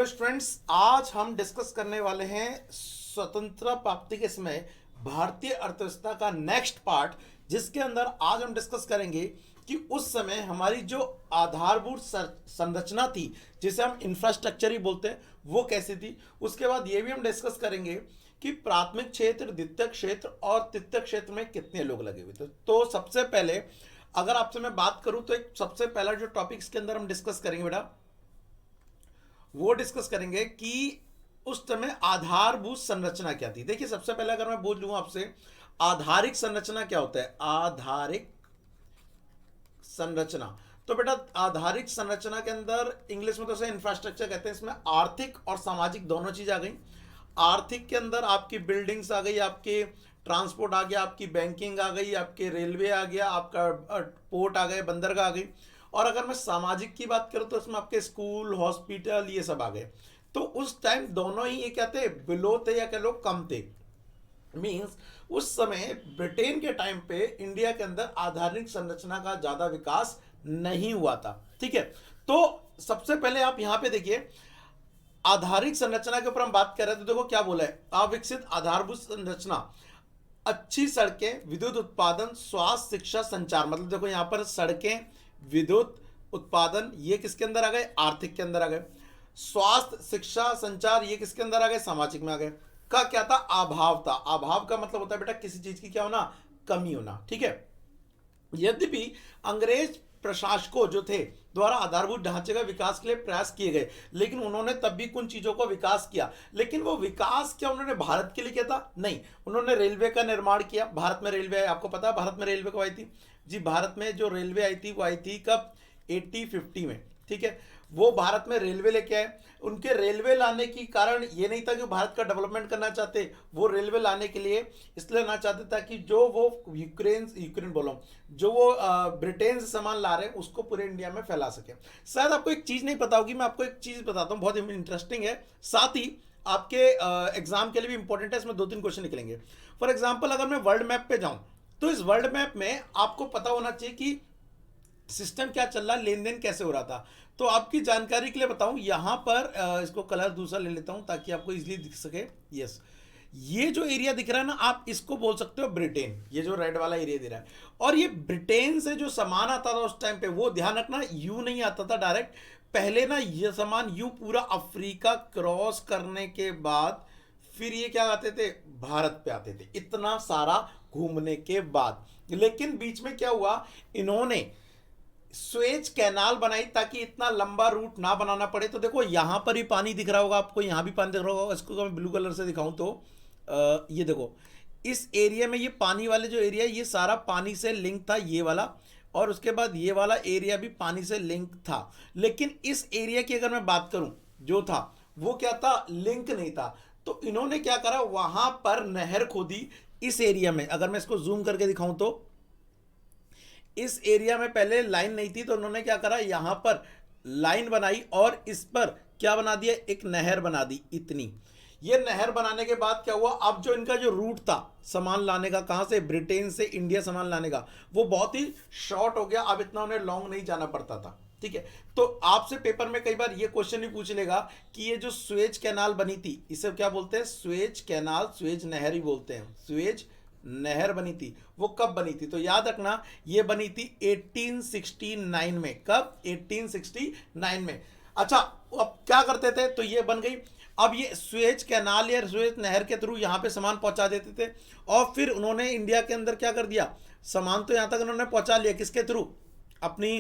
Students, आज हम discuss करने वाले हैं स्वतंत्रता प्राप्ति के समय भारतीय अर्थव्यवस्था का नेक्स्ट पार्ट, जिसके अंदर आज हम डिस्कस करेंगे कि उस समय हमारी जो आधारभूत संरचना थी, जिसे हम इंफ्रास्ट्रक्चर ही बोलते हैं, वो कैसी थी। उसके बाद ये भी हम डिस्कस करेंगे कि प्राथमिक क्षेत्र, द्वितीयक क्षेत्र और तृतीयक क्षेत्र में कितने लोग लगे हुए थे। तो सबसे पहले अगर आपसे मैं बात करूं तो एक सबसे पहला जो टॉपिक इसके अंदर हम डिस्कस करेंगे बेटा, वो डिस्कस करेंगे कि उस समय आधारभूत संरचना क्या थी। देखिए, सबसे पहले अगर मैं बोल लूं आपसे आधारिक संरचना क्या होता है, आधारिक संरचना, तो बेटा आधारिक संरचना के अंदर इंग्लिश में तो उसे इंफ्रास्ट्रक्चर कहते हैं। इसमें आर्थिक और सामाजिक दोनों चीज आ गई। आर्थिक के अंदर आपकी बिल्डिंग्स आ गई, आपके ट्रांसपोर्ट आ गया, आपकी बैंकिंग आ गई, आपके रेलवे आ गया, आपका पोर्ट आ गए, बंदरगाह आ गई। और अगर मैं सामाजिक की बात करूं तो इसमें आपके स्कूल, हॉस्पिटल, ये सब आ गए। तो उस टाइम दोनों ही ये कहते बिलो थे या कह लो कम थे। मीन्स उस समय ब्रिटेन के टाइम पे इंडिया के अंदर आधारिक संरचना का ज्यादा विकास नहीं हुआ था। ठीक है, तो सबसे पहले आप यहां पे देखिए, आधारिक संरचना के ऊपर हम बात कर रहे हैं। तो देखो क्या बोला है, अविकसित आधारभूत संरचना, अच्छी सड़कें, विद्युत उत्पादन, स्वास्थ्य, शिक्षा, संचार। मतलब देखो यहां पर सड़कें, विद्युत उत्पादन, ये किसके अंदर आ गए, आर्थिक के अंदर आ गए। स्वास्थ्य, शिक्षा, संचार, ये किसके अंदर आ गए, सामाजिक में आ गए। का क्या था, अभाव था। अभाव का मतलब होता है बेटा किसी चीज की क्या होना, कमी होना। ठीक है, यद्यपि अंग्रेज प्रशासकों जो थे द्वारा आधारभूत ढांचे का विकास के लिए प्रयास किए गए, लेकिन उन्होंने तब भी कुछ चीजों को विकास किया। लेकिन वो विकास क्या उन्होंने भारत के लिए किया था, नहीं। उन्होंने रेलवे का निर्माण किया। भारत में रेलवे, आपको पता है भारत में रेलवे कब आई थी जी, भारत में जो रेलवे आई थी वो आई थी कब, 80-50 में। ठीक है, वो भारत में रेलवे लेके आए। उनके रेलवे लाने की कारण ये नहीं था कि भारत का डेवलपमेंट करना चाहते, वो रेलवे लाने के लिए इसलिए लाना चाहते था कि जो वो यूक्रेन बोलो, जो वो ब्रिटेन से सामान ला रहे हैं उसको पूरे इंडिया में फैला सके। शायद आपको एक चीज नहीं पता होगी, मैं आपको एक चीज बताता हूँ, बहुत इंटरेस्टिंग है, साथ ही आपके एग्जाम के लिए भी इंपॉर्टेंट है। इसमें 2-3 क्वेश्चन निकलेंगे। फॉर एग्जाम्पल, अगर मैं वर्ल्ड मैप पे जाऊं तो इस वर्ल्ड मैप में आपको पता होना चाहिए कि सिस्टम क्या चल रहा है, लेन देन कैसे हो रहा था। तो आपकी जानकारी के लिए बताऊं, यहां पर इसको कलर दूसरा ले लेता हूं ताकि आपको इजीली दिख सके। यस, ये जो एरिया दिख रहा है ना, आप इसको बोल सकते हो ब्रिटेन। ये जो रेड वाला एरिया दिख रहा है, और ये ब्रिटेन से जो सामान आता था उस टाइम पे, वो ध्यान रखना यू नहीं आता था डायरेक्ट। पहले ना ये सामान यू पूरा अफ्रीका क्रॉस करने के बाद फिर ये क्या आते थे, भारत पे आते थे, इतना सारा घूमने के बाद। लेकिन बीच में क्या हुआ, इन्होंने स्वेज कैनाल बनाई ताकि इतना लंबा रूट ना बनाना पड़े। तो देखो यहां पर ही पानी दिख रहा होगा आपको, यहां भी पानी दिख रहा होगा। इसको मैं ब्लू कलर से दिखाऊं तो ये देखो, इस एरिया में, ये पानी वाले जो एरिया है, ये सारा पानी से लिंक था, ये वाला। और उसके बाद ये वाला एरिया भी पानी से लिंक था। लेकिन इस एरिया की अगर मैं बात करूं, जो था वो क्या था, लिंक नहीं था। तो इन्होंने क्या करा, वहां पर नहर खोदी इस एरिया में। अगर मैं इसको जूम करके दिखाऊं तो इस एरिया में पहले लाइन नहीं थी, तो उन्होंने क्या करा, यहां पर लाइन बनाई और इस पर क्या बना दिया, एक नहर बना दी इतनी। ये नहर बनाने के बाद क्या हुआ, अब जो इनका जो रूट था सामान लाने का, कहां से, ब्रिटेन से इंडिया सामान लाने का, वो बहुत ही शॉर्ट हो गया। अब इतना उन्हें लॉन्ग नहीं जाना पड़ता था। ठीक है, तो आपसे पेपर में कई बार ये क्वेश्चन भी पूछ लेगा कि ये जो स्वेज कैनाल बनी थी, इसे क्या बोलते हैं, स्वेज कैनाल, स्वेज नहर ही बोलते हैं। स्वेज नहर बनी थी, वो कब बनी थी, तो याद रखना ये बनी थी 1869 में। कब, 1869 में। अच्छा, अब क्या करते थे, तो ये बन गई। अब ये स्वेज कैनाल या स्वेज नहर के थ्रू यहां पे सामान पहुंचा देते थे, और फिर उन्होंने इंडिया के अंदर क्या कर दिया, सामान तो यहां तक उन्होंने पहुंचा लिया, किसके थ्रू, अपनी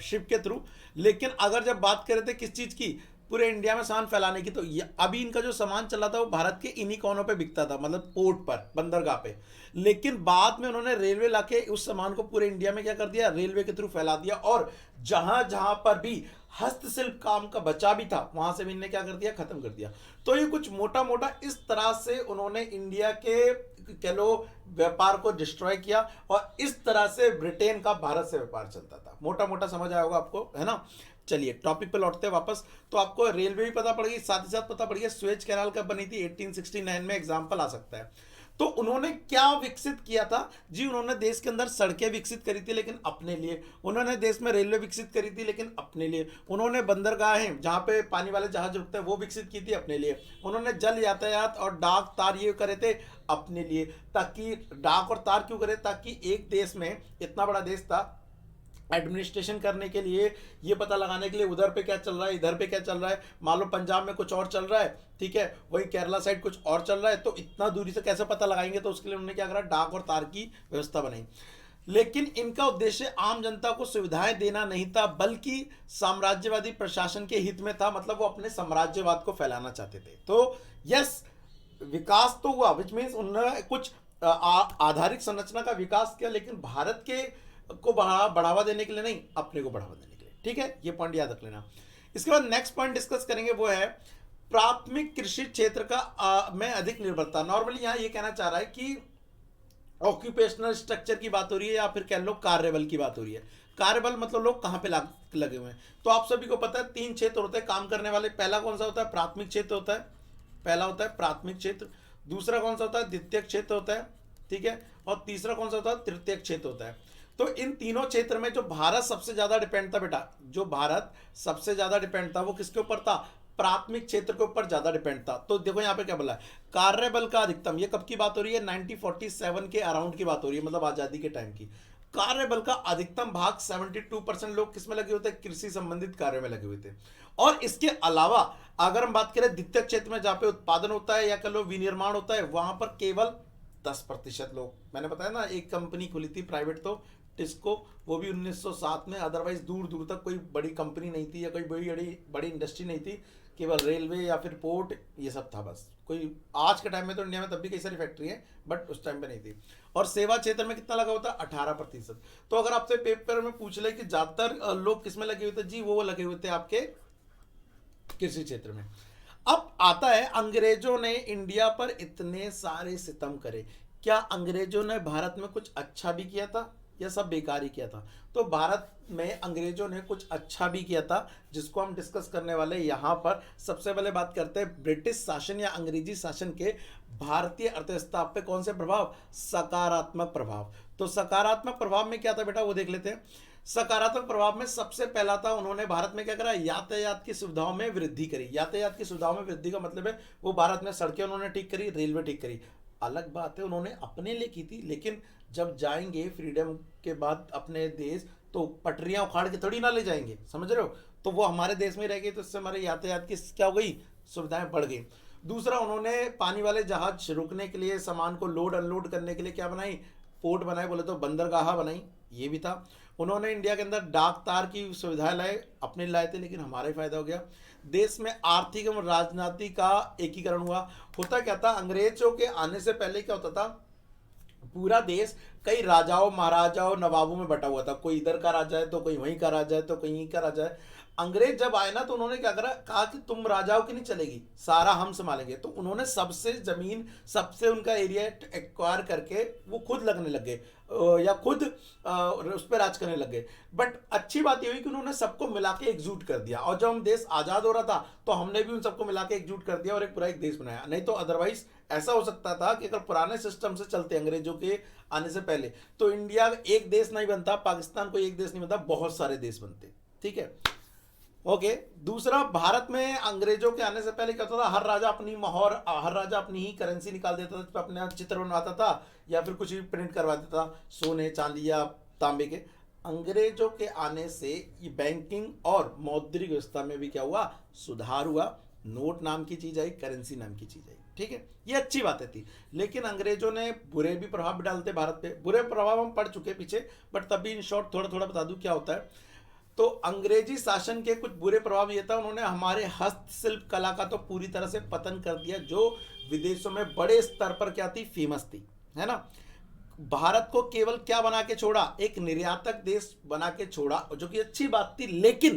शिप के थ्रू। लेकिन अगर जब बात कर रहे थे किस चीज की, पूरे इंडिया में सामान फैलाने की, तो अभी इनका जो सामान चला था वो भारत के इन्हीं कोनों पे बिकता था, मतलब पोर्ट पर, बंदरगाह पे। लेकिन बाद में उन्होंने रेलवे लाके उस सामान को पूरे इंडिया में क्या कर दिया, रेलवे के थ्रू फैला दिया। और जहां जहां पर भी हस्तशिल्प काम का बचा भी था, वहां से भी इन्होंने क्या कर दिया, खत्म कर दिया। तो ये कुछ मोटा मोटा इस तरह से उन्होंने इंडिया के कह लो व्यापार को डिस्ट्रॉय किया, और इस तरह से ब्रिटेन का भारत से व्यापार चलता था। मोटा मोटा समझ आया होगा आपको, है ना। चलिए टॉपिक पे लौटते हैं वापस। तो आपको रेलवे भी पता पड़ गई, साथ ही साथ पता पड़ गया स्वेज कैनाल कब बनी थी, 1869 में। एग्जाम्पल आ सकता है। तो उन्होंने क्या विकसित किया था जी? उन्होंने देश के अंदर सड़कें विकसित करी थी लेकिन अपने लिए, उन्होंने देश में रेलवे विकसित करी थी लेकिन अपने लिए, उन्होंने बंदरगाहें जहाँ पे पानी वाले जहाज रुकते हैं वो विकसित की थी अपने लिए, उन्होंने जल यातायात और डाक तार ये करे थे अपने लिए। ताकि डाक और तार क्यों करे? ताकि एक देश में, इतना बड़ा देश था, एडमिनिस्ट्रेशन करने के लिए, ये पता लगाने के लिए उधर पे क्या चल रहा है, इधर पे क्या चल रहा है, मान लो पंजाब में कुछ और चल रहा है, ठीक है, वही केरला साइड कुछ और चल रहा है, तो इतना दूरी से कैसे पता लगाएंगे? तो उसके लिए उन्होंने क्या करा? डाक और तार की व्यवस्था बनाई। लेकिन इनका उद्देश्य आम जनता को सुविधाएं देना नहीं था, बल्कि साम्राज्यवादी प्रशासन के हित में था, मतलब वो अपने साम्राज्यवाद को फैलाना चाहते थे। तो यस, विकास तो हुआ, विच मीन्स उन्होंने कुछ आधारिक संरचना का विकास किया, लेकिन भारत के को बढ़ावा देने के लिए नहीं, अपने को बढ़ावा देने के लिए। ठीक है, ये पॉइंट याद रख लेना। इसके बाद नेक्स्ट पॉइंट डिस्कस करेंगे, वो है प्राथमिक कृषि क्षेत्र का में अधिक निर्भरता। नॉर्मली यहाँ ये कहना चाह रहा है कि ऑक्यूपेशनल स्ट्रक्चर की बात हो रही है या फिर कह लो कार्यबल की बात हो रही है। कार्यबल मतलब लोग कहाँ पे लगे हुए हैं। तो आप सभी को पता है 3 क्षेत्र होते हैं काम करने वाले। पहला कौन सा होता है? प्राथमिक क्षेत्र होता है, पहला होता है प्राथमिक क्षेत्र। दूसरा कौन सा होता है? द्वितीयक क्षेत्र होता है, ठीक है। और तीसरा कौन सा होता है? तृतीयक क्षेत्र होता है। तो इन तीनों क्षेत्र में जो भारत सबसे ज्यादा डिपेंड था बेटा, जो भारत सबसे ज्यादा डिपेंड था वो किसके ऊपर था? प्राथमिक क्षेत्र के ऊपर ज्यादा डिपेंड था। तो देखो यहाँ पे क्या बोला है, कार्यबल का अधिकतम, ये कब की बात हो रही है? 1947 के अराउंड की बात हो रही है, मतलब आजादी के टाइम की। कार्यबल का अधिकतम भाग 72% लोग किसमें लगे होते हैं? कृषि संबंधित कार्यों में लगे हुए थे। और इसके अलावा अगर हम बात करें द्वितीय क्षेत्र में, जहां पे उत्पादन होता है या कह लो विनिर्माण होता है, वहां पर केवल 10% लोग, मैंने बताया ना एक कंपनी खुली थी प्राइवेट, तो टिस्को, वो भी 1907 में। अदरवाइज दूर दूर तक कोई बड़ी कंपनी नहीं थी या कोई बड़ी इंडस्ट्री नहीं थी, केवल रेलवे या फिर पोर्ट, ये सब था बस। कोई आज के टाइम में तो इंडिया में तब भी कई सारी फैक्ट्री है, बट उस टाइम पे नहीं थी। और सेवा क्षेत्र में कितना लगा होता है? 18%। तो अगर आपसे पेपर में पूछ ले कि ज्यादातर लोग किसमें लगे हुए थे, जी वो लगे हुए थे आपके कृषि क्षेत्र में। अब आता है, अंग्रेजों ने इंडिया पर इतने सारे सितम करे, क्या अंग्रेजों ने भारत में कुछ अच्छा भी किया था या सब बेकार ही किया था? तो भारत में अंग्रेजों ने कुछ अच्छा भी किया था, जिसको हम डिस्कस करने वाले यहाँ पर। सबसे पहले बात करते हैं ब्रिटिश शासन या अंग्रेजी शासन के भारतीय अर्थव्यवस्था पे कौन से प्रभाव? सकारात्मक प्रभाव। तो सकारात्मक प्रभाव में क्या था बेटा, वो देख लेते हैं। सकारात्मक प्रभाव में सबसे पहला था, उन्होंने भारत में क्या करा? यातायात की सुविधाओं में वृद्धि करी। यातायात की सुविधाओं में वृद्धि का मतलब है वो भारत में सड़कें उन्होंने ठीक करी, रेलवे ठीक करी। अलग बात है उन्होंने अपने लिए की थी, लेकिन जब जाएंगे फ्रीडम के बाद अपने देश, तो पटरियां उखाड़ के थोड़ी ना ले जाएंगे, समझ रहे हो? तो वो हमारे देश में रह गई, तो इससे हमारे यातायात की क्या हो गई? सुविधाएं बढ़ गई। दूसरा, उन्होंने पानी वाले जहाज रुकने के लिए, सामान को लोड अनलोड करने के लिए क्या बनाई? पोर्ट बनाए, बोले तो बंदरगाह बनाई, ये भी था। उन्होंने इंडिया के अंदर डाक तार की सुविधाएं लाए, अपने लाए थे, लेकिन हमारा ही फायदा हो गया। देश में आर्थिक एवं राजनीति का एकीकरण हुआ। होता क्या था, अंग्रेजों के आने से पहले क्या होता था, पूरा देश कई राजाओं, महाराजाओं, नवाबों में बटा हुआ था। कोई इधर का राजा है तो कोई वहीं का राजा है तो कहीं का राजा है। अंग्रेज जब आए ना, तो उन्होंने क्या करा, कहा कि तुम राजाओं की नहीं चलेगी, सारा हम संभालेंगे। तो उन्होंने सबसे जमीन, सबसे उनका एरिया एक्वायर करके वो खुद लगने लग गए, या खुद उस पर राज करने लग गए। बट अच्छी बात ये हुई कि उन्होंने सबको मिला के एकजुट कर दिया। और जब हम देश आजाद हो रहा था, तो हमने भी उन सबको मिला के एकजुट कर दिया और एक पूरा एक देश बनाया। नहीं तो अदरवाइज ऐसा हो सकता था कि अगर पुराने सिस्टम से चलते अंग्रेजों के आने से पहले, तो इंडिया एक देश नहीं बनता, पाकिस्तान कोई एक देश नहीं बनता, बहुत सारे देश बनते। ठीक है, ओके। दूसरा, भारत में अंग्रेजों के आने से पहले क्या होता था, हर राजा अपनी मोहर, हर राजा अपनी ही करेंसी निकाल देता था, अपने चित्र बनवाता था या फिर कुछ भी प्रिंट करवा देता था, सोने चांदी या तांबे के। अंग्रेजों के आने से ये बैंकिंग और मौद्रिक व्यवस्था में भी क्या हुआ? सुधार हुआ। नोट नाम की चीज आई, करेंसी नाम की चीज आई। ठीक है, ये अच्छी बातें थी। लेकिन अंग्रेजों ने बुरे भी प्रभाव भी डालते भारत पे। बुरे प्रभाव हम पढ़ चुके पीछे, बट तभी इन शॉर्ट थोड़ा थोड़ा बता दूं क्या होता है। तो अंग्रेजी शासन के कुछ बुरे प्रभाव ये था, उन्होंने हमारे हस्तशिल्प कला का तो पूरी तरह से पतन कर दिया, जो विदेशों में बड़े स्तर पर क्या थी? फेमस थी, है ना। भारत को केवल क्या बना के छोड़ा? एक निर्यातक देश बना के छोड़ा, जो कि अच्छी बात थी, लेकिन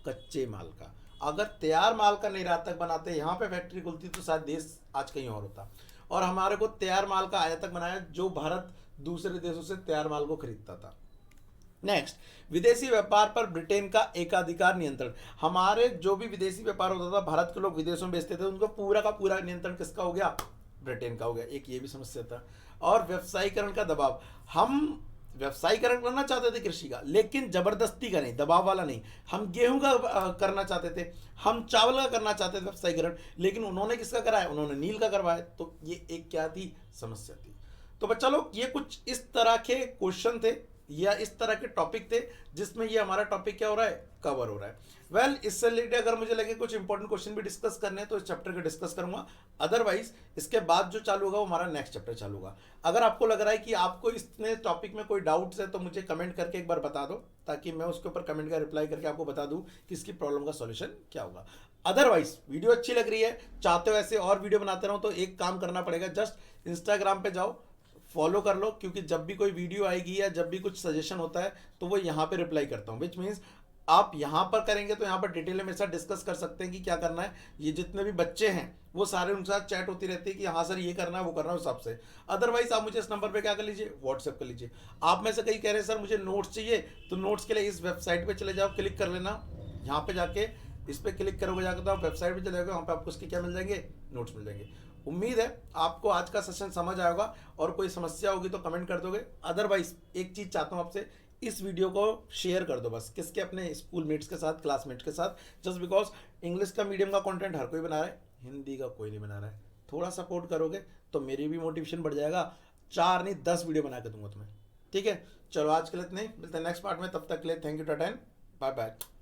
कच्चे माल का। अगर तैयार माल का निर्यातक बनाते, यहाँ पे फैक्ट्री खुलती, तो शायद देश आज कहीं और होता। और हमारे को तैयार माल का आयातक बनाया, जो भारत दूसरे देशों से तैयार माल को खरीदता था। नेक्स्ट, विदेशी व्यापार पर ब्रिटेन का एकाधिकार नियंत्रण। हमारे जो भी विदेशी व्यापार होता था, भारत के लोग विदेशों में बेचते थे, उनको पूरा का पूरा नियंत्रण किसका हो गया? ब्रिटेन का हो गया, एक ये भी समस्या था। और व्यवसायीकरण का दबाव, हम व्यवसायीकरण करना चाहते थे कृषि का, लेकिन जबरदस्ती का नहीं, दबाव वाला नहीं। हम गेहूं का करना चाहते थे, हम चावल का करना चाहते थे व्यवसायीकरण, लेकिन उन्होंने किसका कराया, उन्होंने नील का करवाया। तो ये एक क्या थी, समस्या थी। तो बच्चा लोग ये कुछ इस तरह के क्वेश्चन थे या इस तरह के टॉपिक थे जिसमें ये हमारा टॉपिक क्या हो रहा है, कवर हो रहा है। वेल इससे रिलेटेड अगर मुझे लगे कुछ इंपॉर्टेंट क्वेश्चन भी डिस्कस करने हैं तो इस चैप्टर के डिस्कस करूंगा। अदरवाइज इसके बाद जो चालू होगा वो हमारा नेक्स्ट चैप्टर चालू होगा। अगर आपको लग रहा है कि आपको इसने टॉपिक में कोई डाउट्स है तो मुझे कमेंट करके एक बार बता दो, ताकि मैं उसके ऊपर कमेंट का रिप्लाई करके आपको बता दूं कि इसकी प्रॉब्लम का सॉल्यूशन क्या होगा। अदरवाइज वीडियो अच्छी लग रही है, चाहते हो ऐसे और वीडियो बनाते रहो, तो एक काम करना पड़ेगा, जस्ट इंस्टाग्राम पे जाओ, फॉलो कर लो, क्योंकि जब भी कोई वीडियो आएगी या जब भी कुछ सजेशन होता है तो वो यहाँ पे रिप्लाई करता हूँ, विच मीन्स आप यहाँ पर करेंगे तो यहाँ पर डिटेल में मेरे साथ डिस्कस कर सकते हैं कि क्या करना है। ये जितने भी बच्चे हैं वो सारे उनके साथ चैट होती रहती है कि हाँ सर ये करना है वो करना है, उस हिसाब से। अदरवाइज आप मुझे इस नंबर पे क्या कर लीजिए, व्हाट्सएप कर लीजिए। आप में से कई कह रहे हैं सर मुझे नोट्स चाहिए, तो नोट्स के लिए इस वेबसाइट पे चले जाओ, क्लिक कर लेना, यहाँ पे जाके इस पर क्लिक करोगे जाकर तो आप वेबसाइट पे चले जाओगे, वहाँ पे आपको उसके क्या मिल जाएंगे, नोट्स मिल जाएंगे। उम्मीद है आपको आज का सेशन समझ आएगा, और कोई समस्या होगी तो कमेंट कर दोगे। अदरवाइज एक चीज़ चाहता हूँ आपसे, इस वीडियो को शेयर कर दो बस, किसके, अपने स्कूल मेट्स के साथ, क्लासमेट्स के साथ। जस्ट बिकॉज इंग्लिश का मीडियम का कंटेंट हर कोई बना रहा है, हिंदी का कोई नहीं बना रहा है। थोड़ा सपोर्ट करोगे तो मेरी भी मोटिवेशन बढ़ जाएगा, 4 नहीं 10 वीडियो बना के दूंगा तुम्हें। ठीक है, चलो आज के लिए इतने ही, मिलते हैं नेक्स्ट पार्ट में, तब तक के लिए thank you, tata and bye bye.